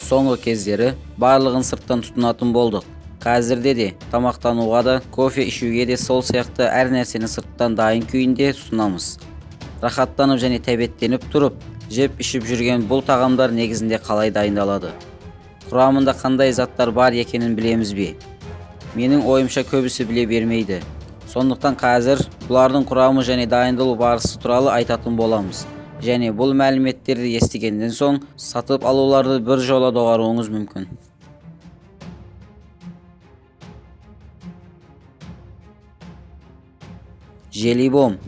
Соңғы кездері барлығын сырттан тұтынатын болдық. Қазірде де тамақтануға да, кофе ішуге де сол сияқты әр нәрсені сырттан дайын күйінде тұтынамыз. Рахаттанып және тәбеттеніп тұрып, жеп ішіп жүрген бұл тағамдар негізінде қалай дайындалады? Құрамында қандай заттар бар екенін білеміз бе? Менің ойымша көбісі біле бермейді. Сондықтан қазір бұлардың құрамы және дайындалу барысы туралы айтатын боламыз. Және бұл мәліметтерді естігеннен соң сатып алуларды бір жола доғаруыңыз мүмкін. Желибом.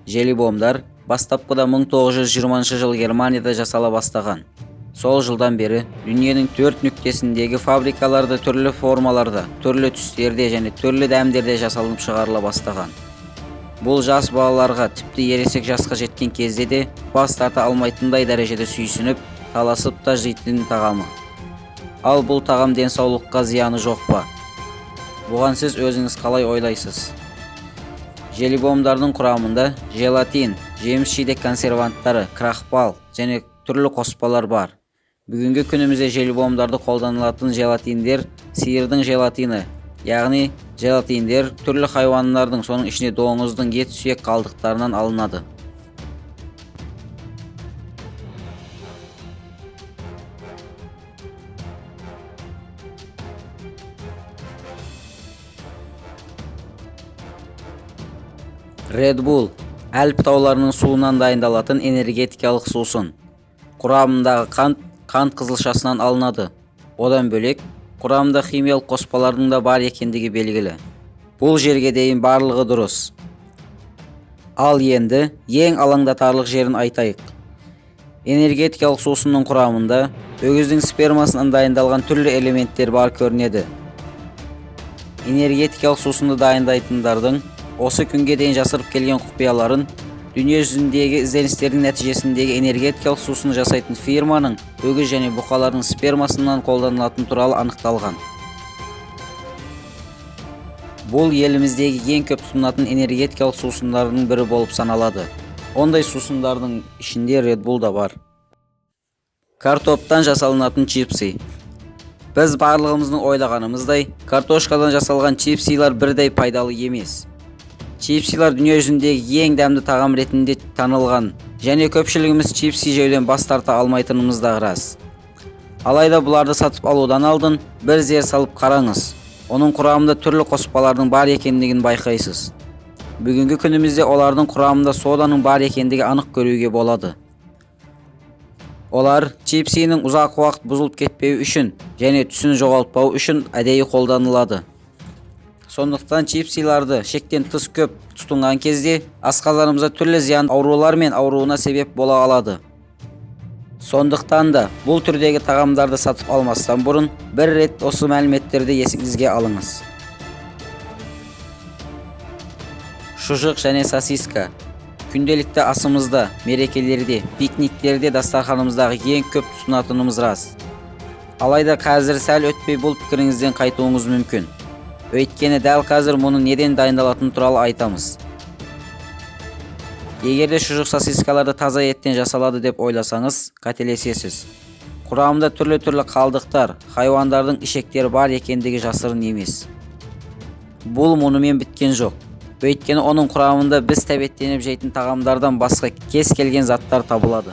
Желибомдар бастапқыда 1920 жыл Германияда жасала бастаған. Сол жылдан бері дүниенің 4 нүктесіндегі фабрикаларда түрлі формаларда, түрлі түстерде және түрлі дәмдерде жасалынып шығарыла бастаған. Бұл жас балаларға, тіпті ересек жасқа жеткен кезде де бас тарта алмайтындай дәрежеде сүйсініп, таласып та жейтін тағамы. Ал бұл тағам денсаулыққа зияны жоқ па? Бұған сіз өзіңіз қалай ойлайсыз? Желибомдардың құрамында желатин, жеміс-жидек консерванттары, крахмал және түрлі қоспалар бар. Бүгінгі күнімізде желибомдарды қолданылатын желатиндер сиырдың желатины, яғни желатиндер түрлі хайуандардың, соның ішіне доңыздың ет сүйек қалдықтарынан алынады. Red Bull Альп тауларының суынан дайындалатын энергетикалық сусын. Құрамындағы қант қызылшасынан алынады. Одан бөлек, құрамында химиялық қоспалардың да бар екендігі белгілі. Бұл жерге дейін барлығы дұрыс. Ал енді ең алаңдатарлық жерін айтайық. Энергетикалық сусынның құрамында өгіздің спермасынан дайындалған түрлі элементтер бар көрінеді. Энергетикалық сусынды дайындайтындардың осы күнге дейін жасырып келген құпияларын дүние жүзіндегі ізденістердің нәтижесіндегі энергетикалық сусын жасайтын фирманың өгіз және бұқалардың спермасынан қолданылатын туралы анықталған. Бұл еліміздегі ең көп тұтынатын энергетикалық сусындардың бірі болып саналады. Ондай сусындардың ішінде Red Bull да бар. Картоптан жасалынатын чипсы. Біз барлығымыздың ойлағанымыздай, картошкадан жасалған чипсилар бірдей пайдалы емес. Чипсилар дүние жүзіндегі ең дәмді тағам ретінде танылған, және көпшілігіміз чипси жеуден бас тарта алмайтынымыз да рас. Алайда бұларды сатып алудан алдын бір зер салып қараңыз. Оның құрамында түрлі қоспалардың бар екендігін байқайсыз. Бүгінгі күнімізде олардың құрамында соданың бар екендігі анық көруге болады. Олар чипсінің ұзақ уақыт бұзылып кетпеу үшін және түсін жоғалтпау үшін әдейі қолданылады. Сондықтан чипсиларды шектен тыс көп тұтынған кезде асқазанымызда түрлі зиян аурулар мен ауруына себеп бола алады. Сондықтан да бұл түрдегі тағамдарды сатып алмастан бұрын бір рет осы мәліметтерді есіңізге алыңыз. Шұжық және сосиска. Күнделікті асымызда, мерекелерде, пикниктерде дастарханымыздағы ең көп тұтынатынымыз рас. Алайда қазір сәл өтпей бұл пікіріңізден қайтуыңыз мүмкін. Өйткені дәл қазір мұның неден дайындалатын туралы айтамыз. Егерде шұжық сосискаларды таза еттен жасалады деп ойласаңыз, қателесесіз. Құрамында түрлі қалдықтар, хайуандардың ішектері бар екендігі жасырын емес. Бұл мұнымен біткен жоқ. Өйткені оның құрамында біз тәбеттеніп жейтін тағамдардан басқа кез келген заттар табылады.